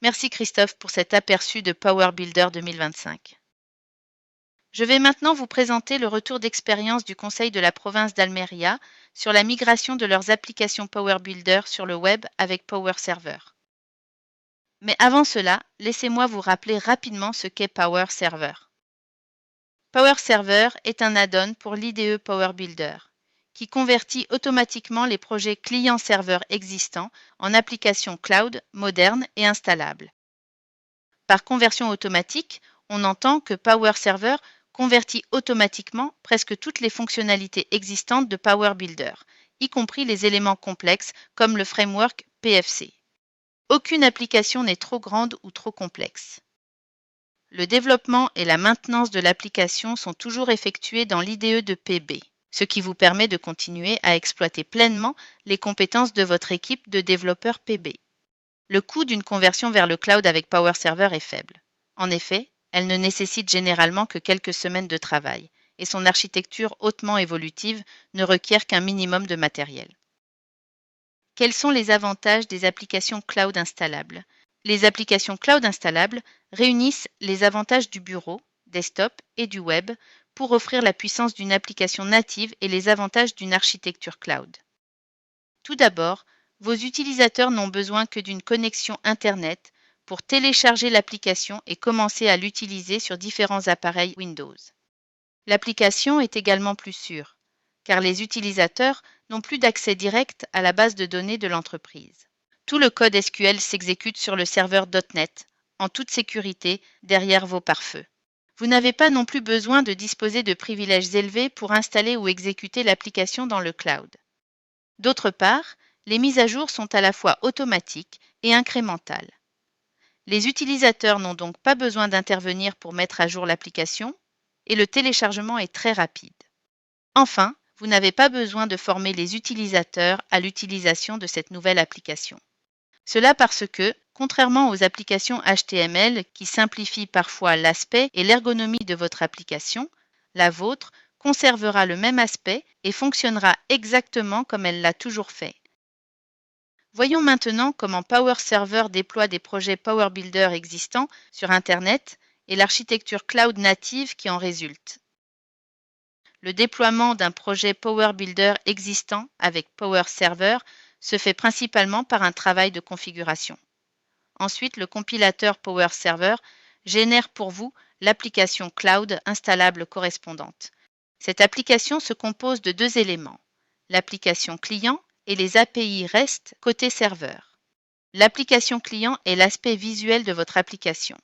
Merci Christophe pour cet aperçu de Power Builder 2025. Je vais maintenant vous présenter le retour d'expérience du Conseil de la province d'Almeria sur la migration de leurs applications Power Builder sur le web avec Power Server. Mais avant cela, laissez-moi vous rappeler rapidement ce qu'est Power Server. Power Server est un add-on pour l'IDE Power Builder, qui convertit automatiquement les projets client-serveur existants en applications cloud, modernes et installables. Par conversion automatique, on entend que Power Server convertit automatiquement presque toutes les fonctionnalités existantes de Power Builder, y compris les éléments complexes comme le framework PFC. Aucune application n'est trop grande ou trop complexe. Le développement et la maintenance de l'application sont toujours effectués dans l'IDE de PB, ce qui vous permet de continuer à exploiter pleinement les compétences de votre équipe de développeurs PB. Le coût d'une conversion vers le cloud avec Power Server est faible. En effet, elle ne nécessite généralement que quelques semaines de travail, et son architecture hautement évolutive ne requiert qu'un minimum de matériel. Quels sont les avantages des applications cloud installables? Les applications cloud installables réunissent les avantages du bureau, desktop et du web pour offrir la puissance d'une application native et les avantages d'une architecture cloud. Tout d'abord, vos utilisateurs n'ont besoin que d'une connexion Internet pour télécharger l'application et commencer à l'utiliser sur différents appareils Windows. L'application est également plus sûre, car les utilisateurs n'ont plus d'accès direct à la base de données de l'entreprise. Tout le code SQL s'exécute sur le serveur .NET, en toute sécurité, derrière vos pare-feux. Vous n'avez pas non plus besoin de disposer de privilèges élevés pour installer ou exécuter l'application dans le cloud. D'autre part, les mises à jour sont à la fois automatiques et incrémentales. Les utilisateurs n'ont donc pas besoin d'intervenir pour mettre à jour l'application et le téléchargement est très rapide. Enfin, vous n'avez pas besoin de former les utilisateurs à l'utilisation de cette nouvelle application. Cela parce que, contrairement aux applications HTML qui simplifient parfois l'aspect et l'ergonomie de votre application, la vôtre conservera le même aspect et fonctionnera exactement comme elle l'a toujours fait. Voyons maintenant comment Power Server déploie des projets Power Builder existants sur Internet et l'architecture cloud native qui en résulte. Le déploiement d'un projet Power Builder existant avec Power Server se fait principalement par un travail de configuration. Ensuite, le compilateur Power Server génère pour vous l'application cloud installable correspondante. Cette application se compose de deux éléments, l'application client et les API REST côté serveur. L'application client est l'aspect visuel de votre application,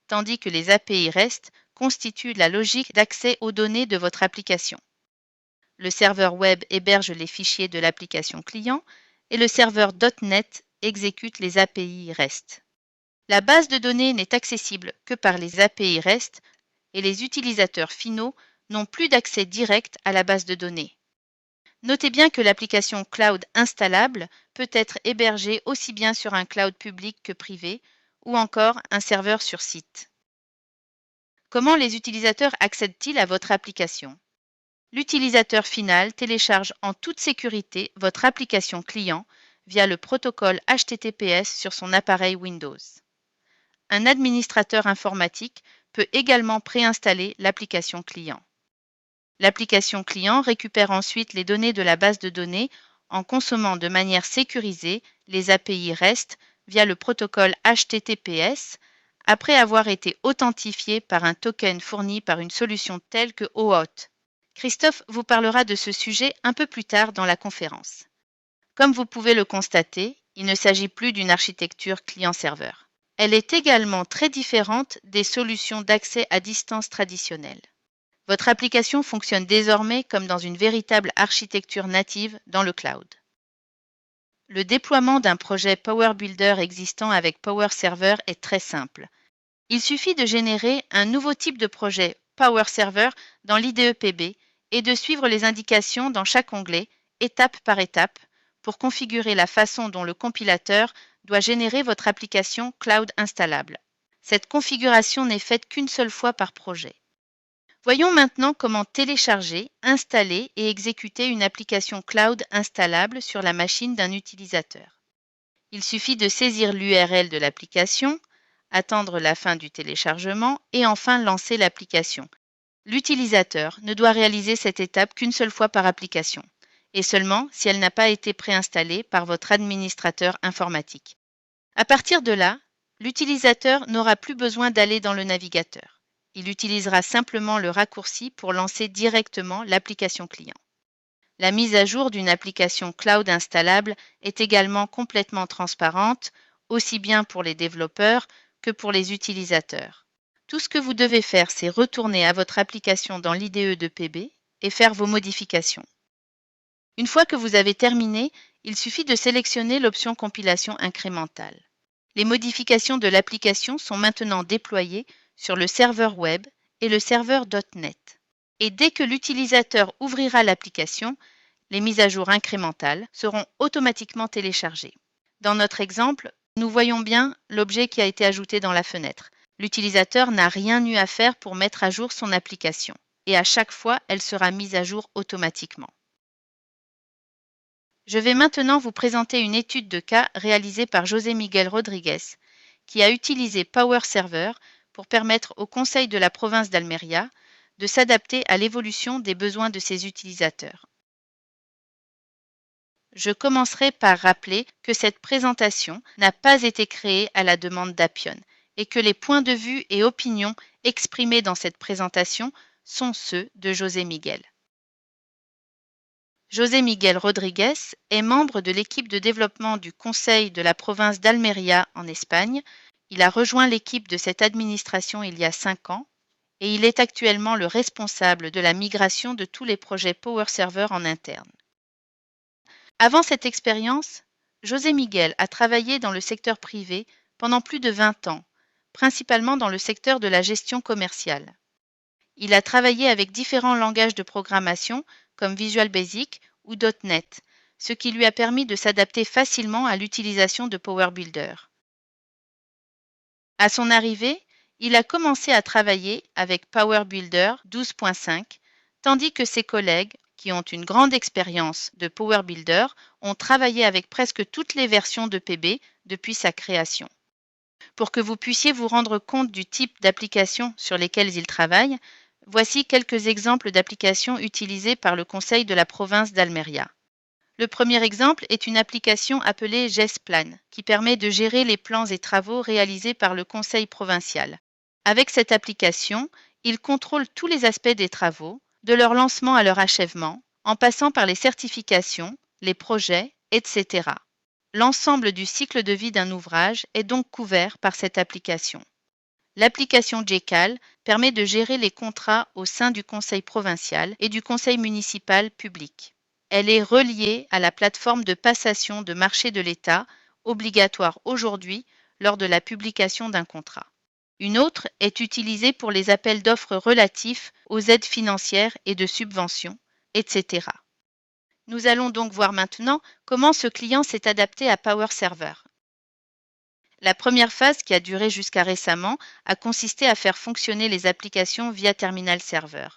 tandis que les API REST constituent la logique d'accès aux données de votre application. Le serveur web héberge les fichiers de l'application client et le serveur .NET exécute les API REST. La base de données n'est accessible que par les API REST et les utilisateurs finaux n'ont plus d'accès direct à la base de données. Notez bien que l'application cloud installable peut être hébergée aussi bien sur un cloud public que privé ou encore un serveur sur site. Comment les utilisateurs accèdent-ils à votre application? L'utilisateur final télécharge en toute sécurité votre application client via le protocole HTTPS sur son appareil Windows. Un administrateur informatique peut également préinstaller l'application client. L'application client récupère ensuite les données de la base de données en consommant de manière sécurisée les API REST via le protocole HTTPS après avoir été authentifié par un token fourni par une solution telle que OAuth. Christophe vous parlera de ce sujet un peu plus tard dans la conférence. Comme vous pouvez le constater, il ne s'agit plus d'une architecture client-serveur. Elle est également très différente des solutions d'accès à distance traditionnelles. Votre application fonctionne désormais comme dans une véritable architecture native dans le cloud. Le déploiement d'un projet Power Builder existant avec Power Server est très simple. Il suffit de générer un nouveau type de projet Power Server dans l'IDE PB et de suivre les indications dans chaque onglet, étape par étape, pour configurer la façon dont le compilateur doit générer votre application cloud installable. Cette configuration n'est faite qu'une seule fois par projet. Voyons maintenant comment télécharger, installer et exécuter une application cloud installable sur la machine d'un utilisateur. Il suffit de saisir l'URL de l'application, attendre la fin du téléchargement et enfin lancer l'application. L'utilisateur ne doit réaliser cette étape qu'une seule fois par application, et seulement si elle n'a pas été préinstallée par votre administrateur informatique. À partir de là, l'utilisateur n'aura plus besoin d'aller dans le navigateur. Il utilisera simplement le raccourci pour lancer directement l'application client. La mise à jour d'une application cloud installable est également complètement transparente, aussi bien pour les développeurs que pour les utilisateurs. Tout ce que vous devez faire, c'est retourner à votre application dans l'IDE de PB et faire vos modifications. Une fois que vous avez terminé, il suffit de sélectionner l'option compilation incrémentale. Les modifications de l'application sont maintenant déployées sur le serveur web et le serveur .NET. Et dès que l'utilisateur ouvrira l'application, les mises à jour incrémentales seront automatiquement téléchargées. Dans notre exemple, nous voyons bien l'objet qui a été ajouté dans la fenêtre. L'utilisateur n'a rien eu à faire pour mettre à jour son application et à chaque fois, elle sera mise à jour automatiquement. Je vais maintenant vous présenter une étude de cas réalisée par José Miguel Rodriguez, qui a utilisé Power Server pour permettre au Conseil de la province d'Almería de s'adapter à l'évolution des besoins de ses utilisateurs. Je commencerai par rappeler que cette présentation n'a pas été créée à la demande d'Appian et que les points de vue et opinions exprimés dans cette présentation sont ceux de José Miguel. José Miguel Rodriguez est membre de l'équipe de développement du Conseil de la province d'Almería en Espagne. Il a rejoint l'équipe de cette administration il y a 5 ans et il est actuellement le responsable de la migration de tous les projets Power Server en interne. Avant cette expérience, José Miguel a travaillé dans le secteur privé pendant plus de 20 ans, principalement dans le secteur de la gestion commerciale. Il a travaillé avec différents langages de programmation comme Visual Basic ou .NET, ce qui lui a permis de s'adapter facilement à l'utilisation de Power Builder. À son arrivée, il a commencé à travailler avec Power Builder 12.5, tandis que ses collègues, qui ont une grande expérience de Power Builder, ont travaillé avec presque toutes les versions de PB depuis sa création. Pour que vous puissiez vous rendre compte du type d'applications sur lesquelles il travaille, voici quelques exemples d'applications utilisées par le Conseil de la province d'Almería. Le premier exemple est une application appelée GESPlan, qui permet de gérer les plans et travaux réalisés par le Conseil provincial. Avec cette application, il contrôle tous les aspects des travaux, de leur lancement à leur achèvement, en passant par les certifications, les projets, etc. L'ensemble du cycle de vie d'un ouvrage est donc couvert par cette application. L'application GCAL permet de gérer les contrats au sein du conseil provincial et du conseil municipal public. Elle est reliée à la plateforme de passation de marché de l'État, obligatoire aujourd'hui lors de la publication d'un contrat. Une autre est utilisée pour les appels d'offres relatifs aux aides financières et de subventions, etc. Nous allons donc voir maintenant comment ce client s'est adapté à Power Server. La première phase, qui a duré jusqu'à récemment, a consisté à faire fonctionner les applications via Terminal Server.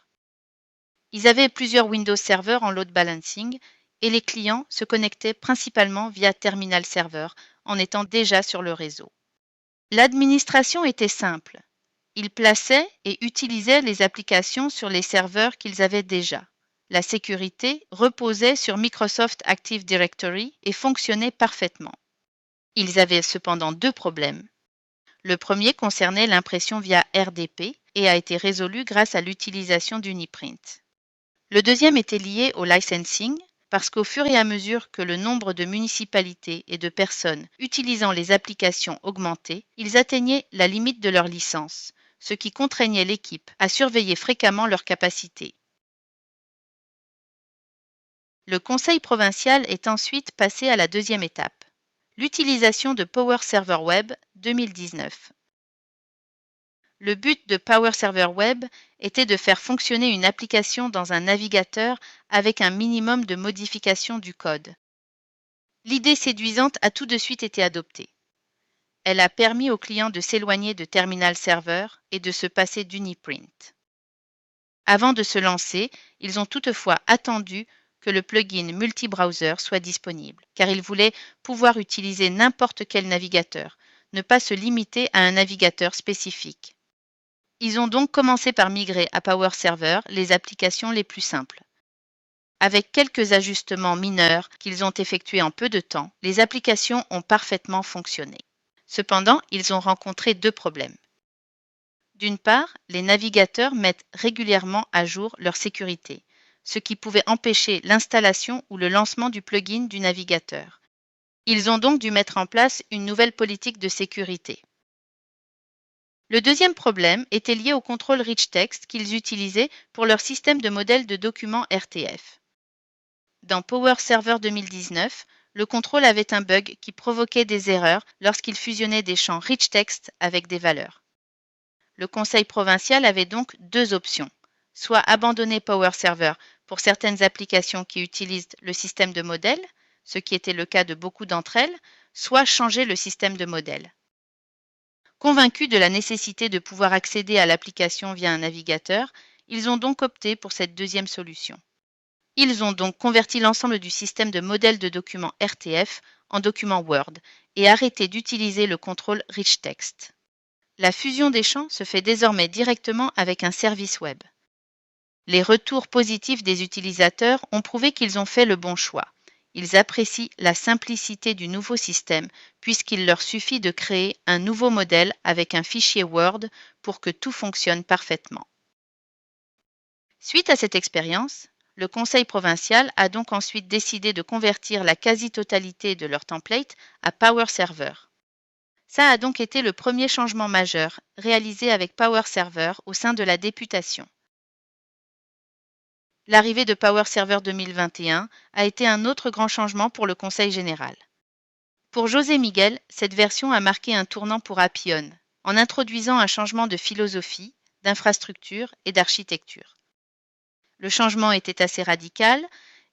Ils avaient plusieurs Windows Server en load balancing et les clients se connectaient principalement via Terminal Server en étant déjà sur le réseau. L'administration était simple. Ils plaçaient et utilisaient les applications sur les serveurs qu'ils avaient déjà. La sécurité reposait sur Microsoft Active Directory et fonctionnait parfaitement. Ils avaient cependant 2 problèmes. Le premier concernait l'impression via RDP et a été résolu grâce à l'utilisation d'Uniprint. Le deuxième était lié au licensing, parce qu'au fur et à mesure que le nombre de municipalités et de personnes utilisant les applications augmentait, ils atteignaient la limite de leur licence, ce qui contraignait l'équipe à surveiller fréquemment leurs capacités. Le conseil provincial est ensuite passé à la deuxième étape, l'utilisation de Power Server Web 2019. Le but de Power Server Web était de faire fonctionner une application dans un navigateur avec un minimum de modification du code. L'idée séduisante a tout de suite été adoptée. Elle a permis aux clients de s'éloigner de Terminal Server et de se passer d'Uniprint. Avant de se lancer, ils ont toutefois attendu que le plugin multi-browser soit disponible, car ils voulaient pouvoir utiliser n'importe quel navigateur, ne pas se limiter à un navigateur spécifique. Ils ont donc commencé par migrer à PowerServer les applications les plus simples. Avec quelques ajustements mineurs qu'ils ont effectués en peu de temps, les applications ont parfaitement fonctionné. Cependant, ils ont rencontré deux problèmes. D'une part, les navigateurs mettent régulièrement à jour leur sécurité, ce qui pouvait empêcher l'installation ou le lancement du plugin du navigateur. Ils ont donc dû mettre en place une nouvelle politique de sécurité. Le deuxième problème était lié au contrôle rich text qu'ils utilisaient pour leur système de modèle de documents RTF. Dans PowerServer 2019, le contrôle avait un bug qui provoquait des erreurs lorsqu'il fusionnait des champs rich text avec des valeurs. Le Conseil provincial avait donc deux options, soit abandonner PowerServer pour certaines applications qui utilisent le système de modèle, ce qui était le cas de beaucoup d'entre elles, soit changer le système de modèle. Convaincus de la nécessité de pouvoir accéder à l'application via un navigateur, ils ont donc opté pour cette deuxième solution. Ils ont donc converti l'ensemble du système de modèle de documents RTF en document Word et arrêté d'utiliser le contrôle rich text. La fusion des champs se fait désormais directement avec un service web. Les retours positifs des utilisateurs ont prouvé qu'ils ont fait le bon choix. Ils apprécient la simplicité du nouveau système puisqu'il leur suffit de créer un nouveau modèle avec un fichier Word pour que tout fonctionne parfaitement. Suite à cette expérience, le Conseil provincial a donc ensuite décidé de convertir la quasi-totalité de leur template à PowerServer. Ça a donc été le premier changement majeur réalisé avec PowerServer au sein de la députation. L'arrivée de PowerServer 2021 a été un autre grand changement pour le Conseil général. Pour José Miguel, cette version a marqué un tournant pour Appion, en introduisant un changement de philosophie, d'infrastructure et d'architecture. Le changement était assez radical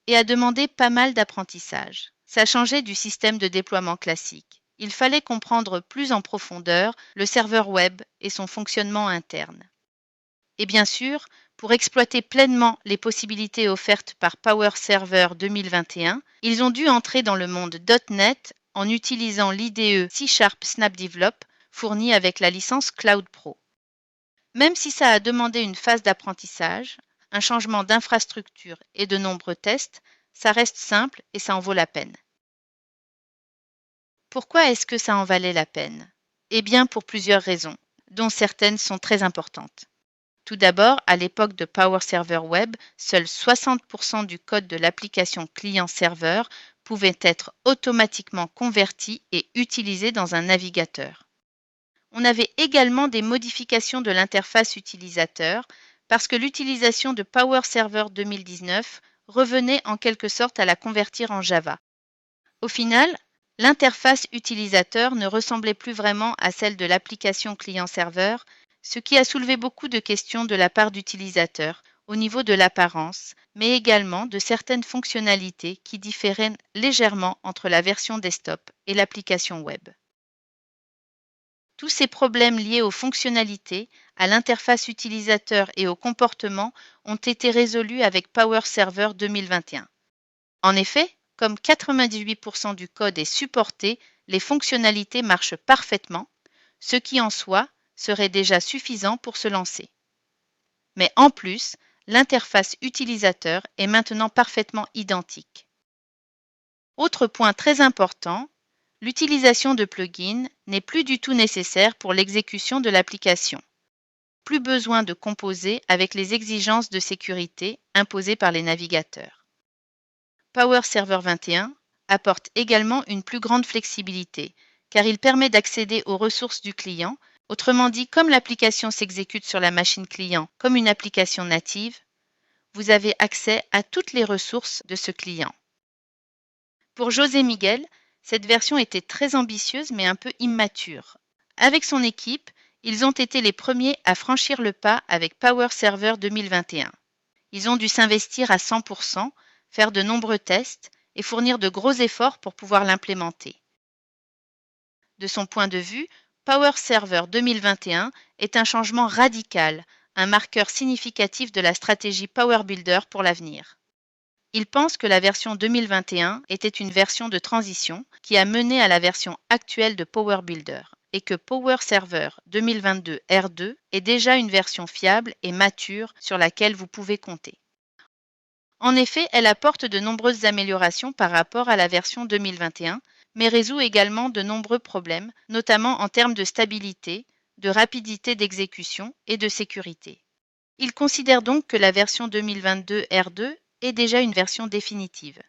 et a demandé pas mal d'apprentissage. Ça changeait du système de déploiement classique. Il fallait comprendre plus en profondeur le serveur web et son fonctionnement interne. Et bien sûr, pour exploiter pleinement les possibilités offertes par PowerServer 2021, ils ont dû entrer dans le monde .NET en utilisant l'IDE C# SnapDevelop fournie avec la licence Cloud Pro. Même si ça a demandé une phase d'apprentissage, un changement d'infrastructure et de nombreux tests, ça reste simple et ça en vaut la peine. Pourquoi est-ce que ça en valait la peine? Eh bien, pour plusieurs raisons, dont certaines sont très importantes. Tout d'abord, à l'époque de PowerServer Web, seuls 60% du code de l'application client-serveur pouvait être automatiquement converti et utilisé dans un navigateur. On avait également des modifications de l'interface utilisateur parce que l'utilisation de PowerServer 2019 revenait en quelque sorte à la convertir en Java. Au final, l'interface utilisateur ne ressemblait plus vraiment à celle de l'application client-serveur, ce qui a soulevé beaucoup de questions de la part d'utilisateurs au niveau de l'apparence, mais également de certaines fonctionnalités qui différaient légèrement entre la version desktop et l'application web. Tous ces problèmes liés aux fonctionnalités, à l'interface utilisateur et au comportement ont été résolus avec PowerServer 2021. En effet, comme 98% du code est supporté, les fonctionnalités marchent parfaitement, ce qui en soi serait déjà suffisant pour se lancer. Mais en plus, l'interface utilisateur est maintenant parfaitement identique. Autre point très important, l'utilisation de plugins n'est plus du tout nécessaire pour l'exécution de l'application. Plus besoin de composer avec les exigences de sécurité imposées par les navigateurs. PowerServer 21 apporte également une plus grande flexibilité, car il permet d'accéder aux ressources du client, autrement dit, comme l'application s'exécute sur la machine client comme une application native, vous avez accès à toutes les ressources de ce client. Pour José Miguel, cette version était très ambitieuse mais un peu immature. Avec son équipe, ils ont été les premiers à franchir le pas avec PowerServer 2021. Ils ont dû s'investir à 100%, faire de nombreux tests et fournir de gros efforts pour pouvoir l'implémenter. De son point de vue, PowerServer 2021 est un changement radical, un marqueur significatif de la stratégie PowerBuilder pour l'avenir. Il pense que la version 2021 était une version de transition qui a mené à la version actuelle de Power Builder et que Power Server 2022 R2 est déjà une version fiable et mature sur laquelle vous pouvez compter. En effet, elle apporte de nombreuses améliorations par rapport à la version 2021, mais résout également de nombreux problèmes, notamment en termes de stabilité, de rapidité d'exécution et de sécurité. Il considère donc que la version 2022 R2 est déjà une version définitive.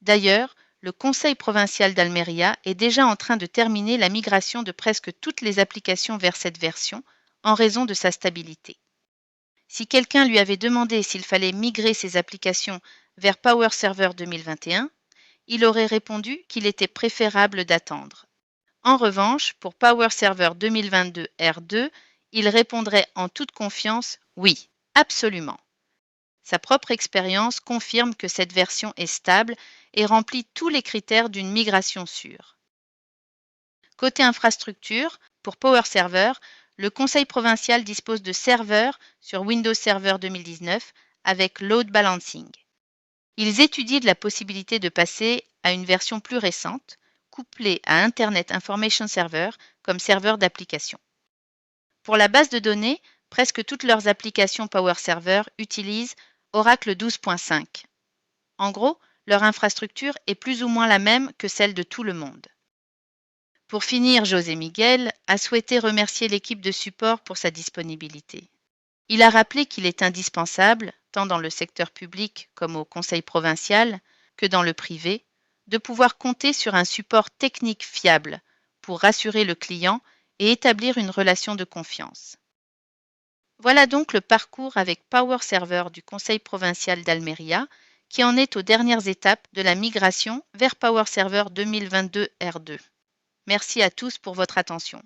D'ailleurs, le Conseil provincial d'Almeria est déjà en train de terminer la migration de presque toutes les applications vers cette version en raison de sa stabilité. Si quelqu'un lui avait demandé s'il fallait migrer ses applications vers Power Server 2021, il aurait répondu qu'il était préférable d'attendre. En revanche, pour Power Server 2022 R2, il répondrait en toute confiance oui, absolument. Sa propre expérience confirme que cette version est stable et remplit tous les critères d'une migration sûre. Côté infrastructure, pour Power Server, le Conseil provincial dispose de serveurs sur Windows Server 2019 avec load balancing. Ils étudient la possibilité de passer à une version plus récente, couplée à Internet Information Server comme serveur d'application. Pour la base de données, presque toutes leurs applications Power Server utilisent Oracle 12.5. En gros, leur infrastructure est plus ou moins la même que celle de tout le monde. Pour finir, José Miguel a souhaité remercier l'équipe de support pour sa disponibilité. Il a rappelé qu'il est indispensable, tant dans le secteur public comme au conseil provincial, que dans le privé, de pouvoir compter sur un support technique fiable pour rassurer le client et établir une relation de confiance. Voilà donc le parcours avec Power Server du Conseil provincial d'Almeria, qui en est aux dernières étapes de la migration vers Power Server 2022 R2. Merci à tous pour votre attention.